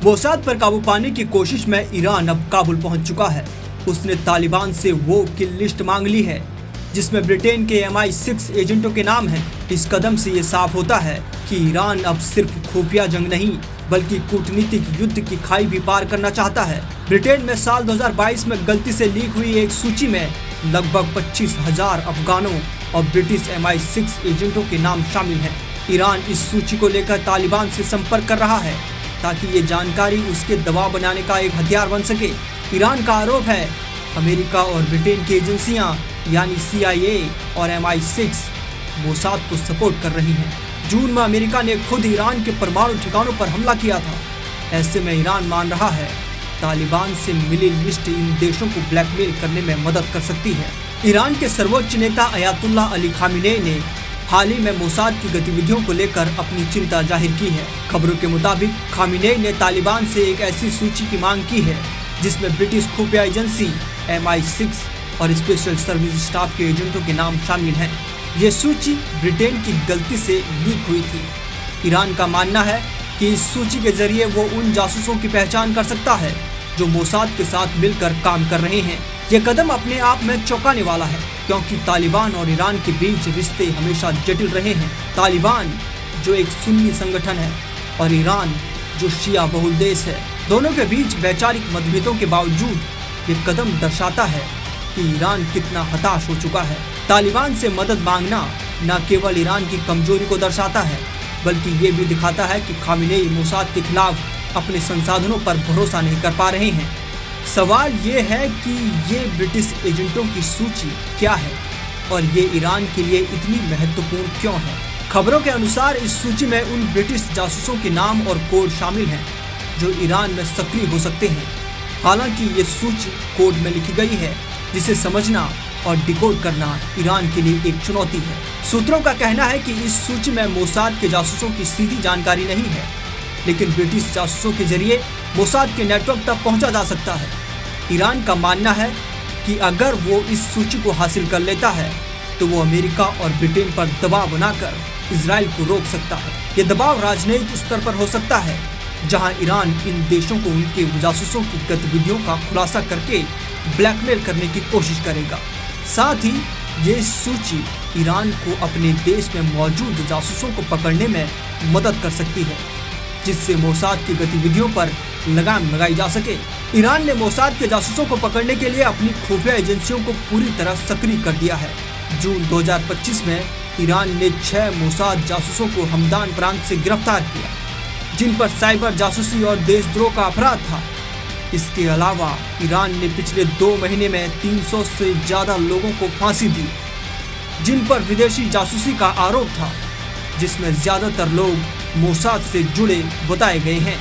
Mossad पर काबू पाने की कोशिश में ईरान अब काबुल पहुंच चुका है। उसने तालिबान से वो किल लिस्ट मांग ली है जिसमें ब्रिटेन के MI6 एजेंटों के नाम हैं। इस कदम से ये साफ होता है कि ईरान अब सिर्फ खुफिया जंग नहीं बल्कि कूटनीतिक युद्ध की खाई भी पार करना चाहता है। ब्रिटेन में साल 2022 में गलती से लीक हुई एक सूची में लगभग 25,000 अफगानों और ब्रिटिश MI6 एजेंटों के नाम शामिल हैं। ईरान इस सूची को लेकर तालिबान से संपर्क कर रहा है ताकि ये जानकारी उसके दबाव बनाने का एक हथियार बन सके। ईरान का आरोप है अमेरिका और ब्रिटेन की एजेंसियां यानी CIA और MI6 मोसाद को सपोर्ट कर रही हैं। जून में अमेरिका ने खुद ईरान के परमाणु ठिकानों पर हमला किया था। ऐसे में ईरान मान रहा है तालिबान से मिली लिस्ट इन देशों को ब्लैकमेल करने में मदद कर सकती है। ईरान के सर्वोच्च नेता अयातुल्ला अली खामेनेई ने हाल ही में मोसाद की गतिविधियों को लेकर अपनी चिंता जाहिर की है। खबरों के मुताबिक खामेनेई ने तालिबान से एक ऐसी सूची की मांग की है जिसमें ब्रिटिश खुफिया एजेंसी MI6 और स्पेशल सर्विस स्टाफ के एजेंटों के नाम शामिल हैं। ये सूची ब्रिटेन की गलती से लीक हुई थी। ईरान का मानना है कि इस सूची के जरिए वो उन जासूसों की पहचान कर सकता है जो मोसाद के साथ मिलकर काम कर रहे हैं। ये कदम अपने आप में चौंकाने वाला है क्योंकि तालिबान और ईरान के बीच रिश्ते हमेशा जटिल रहे हैं। तालिबान जो एक सुन्नी संगठन है और ईरान जो शिया बहुल देश है, दोनों के बीच वैचारिक मतभेदों के बावजूद ये कदम दर्शाता है कि ईरान कितना हताश हो चुका है। तालिबान से मदद मांगना न केवल ईरान की कमजोरी को दर्शाता है बल्कि ये भी दिखाता है कि खामेनेई मोसाद के खिलाफ अपने संसाधनों पर भरोसा नहीं कर पा रहे हैं। सवाल ये है कि ये ब्रिटिश एजेंटों की सूची क्या है और ये ईरान के लिए इतनी महत्वपूर्ण क्यों है। खबरों के अनुसार इस सूची में उन ब्रिटिश जासूसों के नाम और कोड शामिल हैं जो ईरान में सक्रिय हो सकते हैं। हालांकि ये सूची कोड में लिखी गई है जिसे समझना और डिकोड करना ईरान के लिए एक चुनौती है। सूत्रों का कहना है कि इस सूची में मोसाद के जासूसों की सीधी जानकारी नहीं है, लेकिन ब्रिटिश जासूसों के जरिए मोसाद के नेटवर्क तक पहुंचा जा सकता है। ईरान का मानना है कि अगर वो इस सूची को हासिल कर लेता है तो वो अमेरिका और ब्रिटेन पर दबाव बनाकर इजराइल को रोक सकता है। ये दबाव राजनयिक स्तर पर हो सकता है जहां ईरान इन देशों को उनके जासूसों की गतिविधियों का खुलासा करके ब्लैकमेल करने की कोशिश करेगा। साथ ही ये सूची ईरान को अपने देश में मौजूद जासूसों को पकड़ने में मदद कर सकती है जिससे मोसाद की गतिविधियों पर लगाम लगाई जा सके। ईरान ने मोसाद के जासूसों को पकड़ने के लिए अपनी खुफिया एजेंसियों को पूरी तरह सक्रिय कर दिया है। जून 2025 में ईरान ने 6 मोसाद जासूसों को हमदान प्रांत से गिरफ्तार किया जिन पर साइबर जासूसी और देशद्रोह का अपराध था। इसके अलावा ईरान ने पिछले 2 महीने में 300 से ज्यादा लोगों को फांसी दी जिन पर विदेशी जासूसी का आरोप था, जिसमें ज्यादातर लोग मोसाद से जुड़े बताए गए हैं।